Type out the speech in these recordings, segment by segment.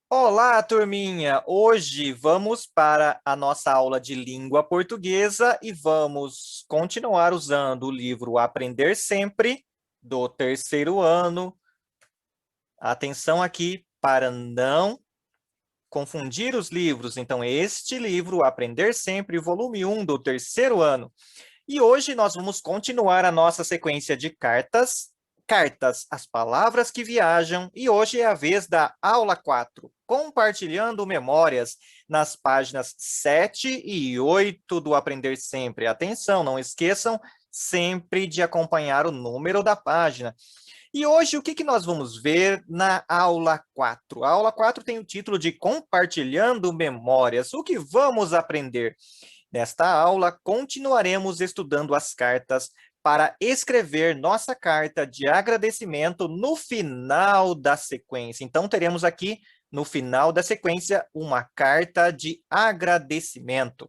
Olá, turminha! Hoje vamos para a nossa aula de língua portuguesa e vamos continuar usando o livro Aprender Sempre, do terceiro ano. Atenção aqui para não confundir os livros. Então, este livro, Aprender Sempre, volume 1 do terceiro ano. E hoje nós vamos continuar a nossa sequência de cartas. Cartas, as palavras que viajam, e hoje é a vez da aula 4, compartilhando memórias nas páginas 7 e 8 do Aprender Sempre. Atenção, não esqueçam sempre de acompanhar o número da página. E hoje, o que nós vamos ver na aula 4? A aula 4 tem o título de Compartilhando Memórias. O que vamos aprender? Nesta aula, continuaremos estudando as cartas para escrever nossa carta de agradecimento no final da sequência. Então, teremos aqui, no final da sequência, uma carta de agradecimento.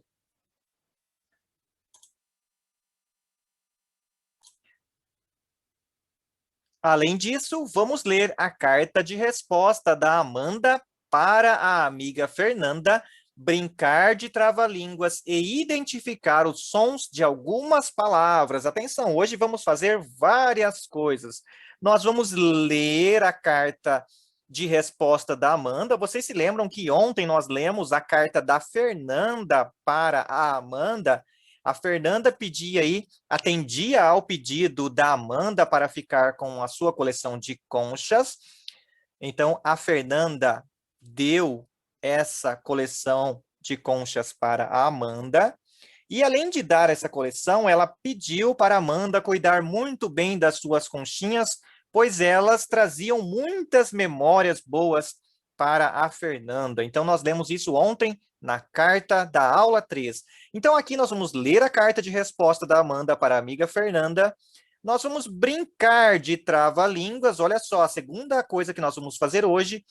Além disso, vamos ler a carta de resposta da Amanda para a amiga Fernanda, brincar de trava-línguas e identificar os sons de algumas palavras. Atenção, hoje vamos fazer várias coisas. Nós vamos ler a carta de resposta da Amanda. Vocês se lembram que ontem nós lemos a carta da Fernanda para a Amanda? A Fernanda atendia ao pedido da Amanda para ficar com a sua coleção de conchas. Então, a Fernanda deu essa coleção de conchas para a Amanda. E, além de dar essa coleção, ela pediu para a Amanda cuidar muito bem das suas conchinhas, pois elas traziam muitas memórias boas para a Fernanda. Então, nós lemos isso ontem na carta da aula 3. Então, aqui nós vamos ler a carta de resposta da Amanda para a amiga Fernanda. Nós vamos brincar de trava-línguas. Olha só, a segunda coisa que nós vamos fazer hoje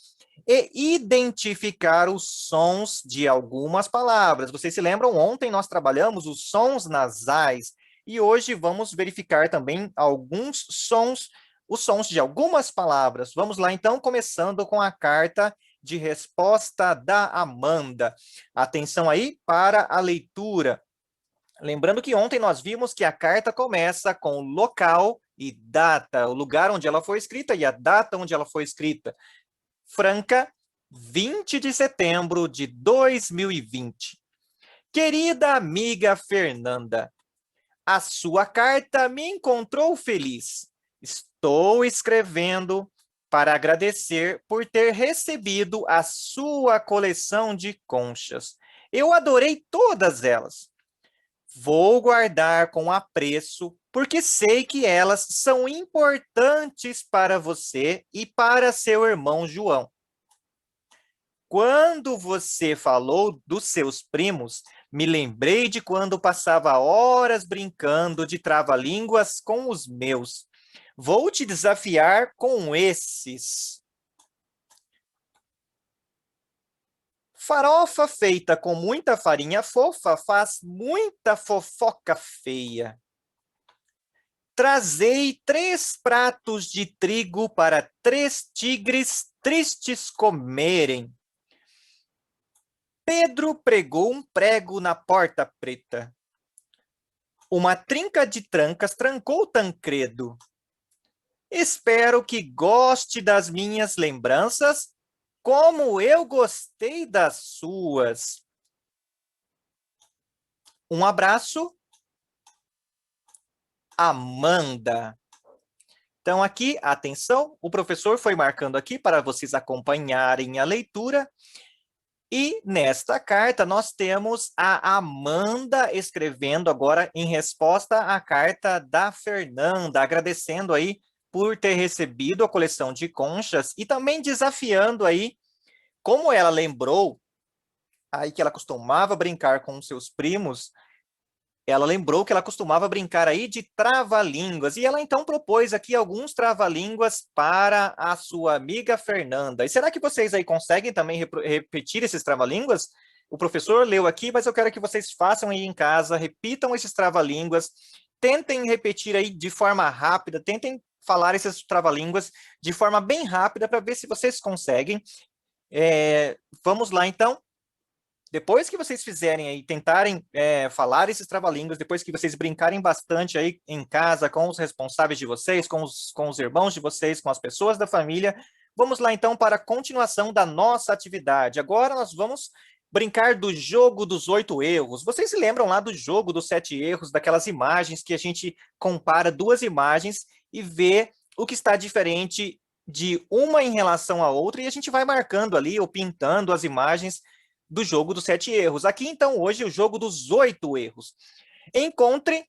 é identificar os sons de algumas palavras. Vocês se lembram? Ontem nós trabalhamos os sons nasais e hoje vamos verificar também alguns sons, os sons de algumas palavras. Vamos lá, então, começando com a carta de resposta da Amanda. Atenção aí para a leitura. Lembrando que ontem nós vimos que a carta começa com local e data, o lugar onde ela foi escrita e a data onde ela foi escrita. Franca, 20 de setembro de 2020. Querida amiga Fernanda, a sua carta me encontrou feliz. Estou escrevendo para agradecer por ter recebido a sua coleção de conchas. Eu adorei todas elas. Vou guardar com apreço, porque sei que elas são importantes para você e para seu irmão João. Quando você falou dos seus primos, me lembrei de quando passava horas brincando de trava-línguas com os meus. Vou te desafiar com esses. Farofa feita com muita farinha fofa faz muita fofoca feia. Trazei 3 pratos de trigo para 3 tigres tristes comerem. Pedro pregou um prego na porta preta. Uma trinca de trancas trancou Tancredo. Espero que goste das minhas lembranças, como eu gostei das suas. Um abraço, Amanda. Então, aqui, atenção, o professor foi marcando aqui para vocês acompanharem a leitura. E nesta carta nós temos a Amanda escrevendo agora em resposta à carta da Fernanda, agradecendo aí por ter recebido a coleção de conchas e também desafiando aí, como ela lembrou aí que ela costumava brincar com seus primos, ela lembrou que ela costumava brincar aí de trava-línguas, e ela então propôs aqui alguns trava-línguas para a sua amiga Fernanda. E será que vocês aí conseguem também repetir esses trava-línguas? O professor leu aqui, mas eu quero que vocês façam aí em casa, repitam esses trava-línguas, tentem repetir aí de forma rápida, tentem falar esses trava-línguas de forma bem rápida para ver se vocês conseguem. Vamos lá, então. Depois que vocês fizerem aí, tentarem falar esses trava-línguas, depois que vocês brincarem bastante aí em casa com os responsáveis de vocês, com os irmãos de vocês, com as pessoas da família, vamos lá então para a continuação da nossa atividade. Agora nós vamos brincar do jogo dos 8 erros. Vocês se lembram lá do jogo dos 7 erros, daquelas imagens que a gente compara duas imagens e vê o que está diferente de uma em relação à outra, e a gente vai marcando ali ou pintando as imagens do jogo dos 7 erros. Aqui, então, hoje, o jogo dos 8 erros. Encontre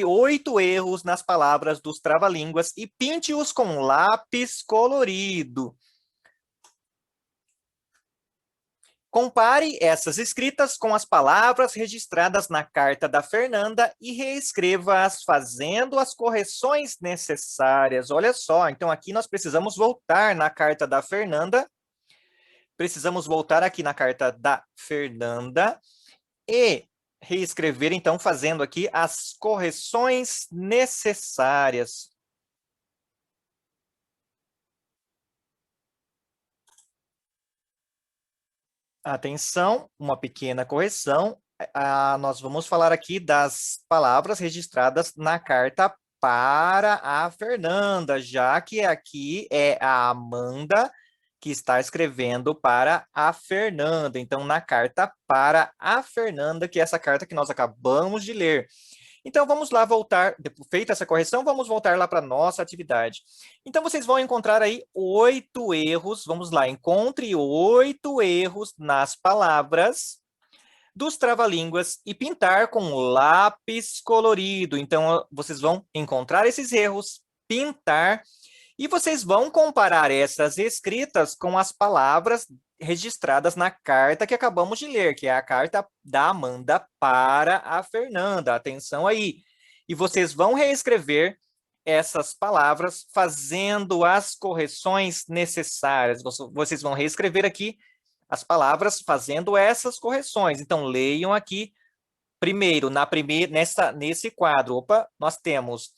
8 erros nas palavras dos trava-línguas e pinte-os com lápis colorido. Compare essas escritas com as palavras registradas na carta da Fernanda e reescreva-as fazendo as correções necessárias. Olha só, então aqui nós precisamos voltar na carta da Fernanda. Precisamos voltar aqui na carta da Fernanda e reescrever, então, fazendo aqui as correções necessárias. Atenção, uma pequena correção. Nós vamos falar aqui das palavras registradas na carta para a Fernanda, já que aqui é a Amanda que está escrevendo para a Fernanda. Então, na carta para a Fernanda, que é essa carta que nós acabamos de ler. Então, vamos lá voltar, feita essa correção, vamos voltar lá para a nossa atividade. Então, vocês vão encontrar aí 8 erros, vamos lá, encontre 8 erros nas palavras dos trava-línguas e pintar com lápis colorido. Então, vocês vão encontrar esses erros, pintar, e vocês vão comparar essas escritas com as palavras registradas na carta que acabamos de ler, que é a carta da Amanda para a Fernanda. Atenção aí. E vocês vão reescrever essas palavras fazendo as correções necessárias. Vocês vão reescrever aqui as palavras fazendo essas correções. Então, leiam aqui primeiro, nesse quadro. Opa, nós temos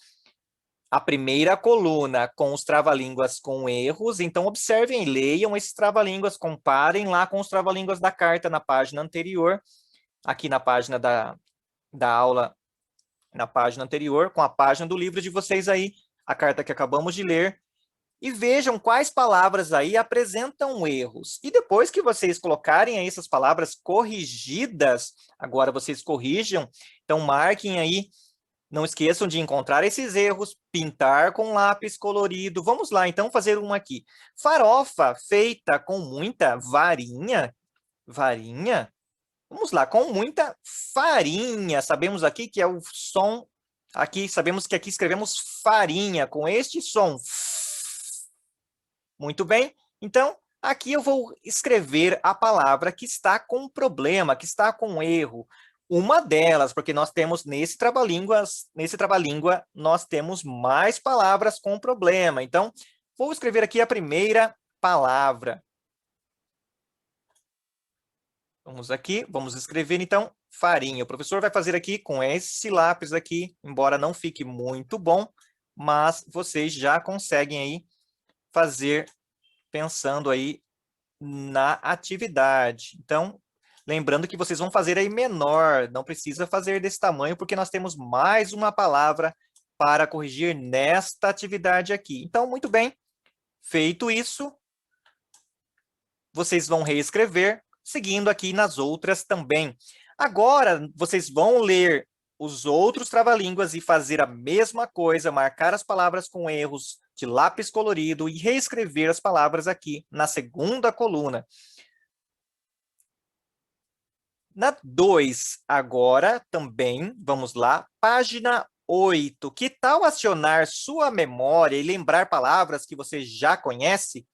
a primeira coluna com os trava-línguas com erros, então observem, leiam esses trava-línguas, comparem lá com os trava-línguas da carta na página anterior, aqui na página da aula, na página anterior, com a página do livro de vocês aí, a carta que acabamos de ler, e vejam quais palavras aí apresentam erros. E depois que vocês colocarem aí essas palavras corrigidas, agora vocês corrijam, então marquem aí. Não esqueçam de encontrar esses erros, pintar com lápis colorido. Vamos lá, então, fazer um aqui. Farofa feita com muita varinha. Varinha? Vamos lá, com muita farinha. Sabemos aqui que é o som... Aqui, sabemos que aqui escrevemos farinha, com este som. Muito bem. Então, aqui eu vou escrever a palavra que está com problema, que está com erro. Uma delas, porque nós temos nesse trava-língua, nós temos mais palavras com problema. Então, vou escrever aqui a primeira palavra. Vamos escrever, então, farinha. O professor vai fazer aqui com esse lápis aqui, embora não fique muito bom, mas vocês já conseguem aí fazer pensando aí na atividade. Então, lembrando que vocês vão fazer aí menor, não precisa fazer desse tamanho, porque nós temos mais uma palavra para corrigir nesta atividade aqui. Então, muito bem, feito isso, vocês vão reescrever, seguindo aqui nas outras também. Agora, vocês vão ler os outros trava-línguas e fazer a mesma coisa, marcar as palavras com erros de lápis colorido e reescrever as palavras aqui na segunda coluna. Na 2, agora também, vamos lá, página 8. Que tal acionar sua memória e lembrar palavras que você já conhece?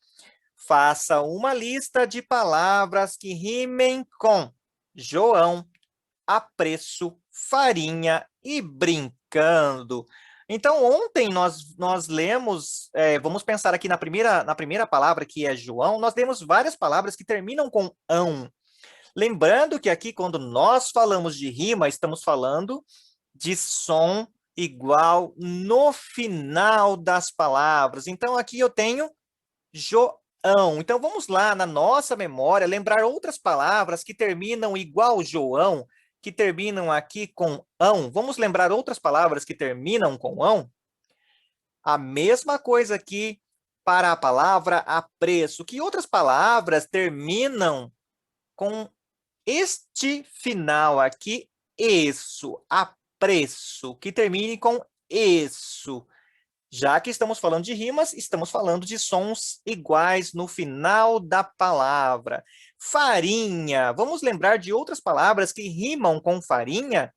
Faça uma lista de palavras que rimem com João, apreço, farinha e brincando. Então, ontem nós lemos, vamos pensar aqui na primeira palavra, que é João, nós lemos várias palavras que terminam com ão. Lembrando que aqui, quando nós falamos de rima, estamos falando de som igual no final das palavras. Então, aqui eu tenho ão. Então, vamos lá na nossa memória lembrar outras palavras que terminam igual João, que terminam aqui com ão. Vamos lembrar outras palavras que terminam com ão? A mesma coisa aqui para a palavra apreço. Que outras palavras terminam com este final aqui, isso, apreço, que termine com isso. Já que estamos falando de rimas, estamos falando de sons iguais no final da palavra. Farinha. Vamos lembrar de outras palavras que rimam com farinha,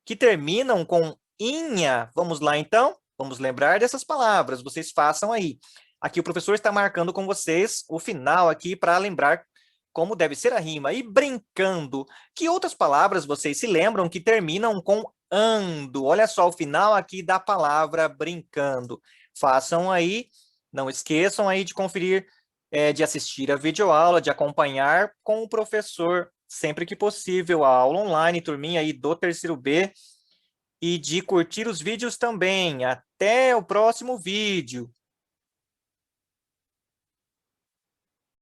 que terminam com inha. Vamos lá, então? Vamos lembrar dessas palavras. Vocês façam aí. Aqui o professor está marcando com vocês o final aqui para lembrar como deve ser a rima. E brincando. Que outras palavras vocês se lembram que terminam com ando? Olha só o final aqui da palavra brincando. Façam aí. Não esqueçam aí de conferir, de assistir a videoaula, de acompanhar com o professor sempre que possível a aula online, turminha aí do terceiro B, e de curtir os vídeos também. Até o próximo vídeo.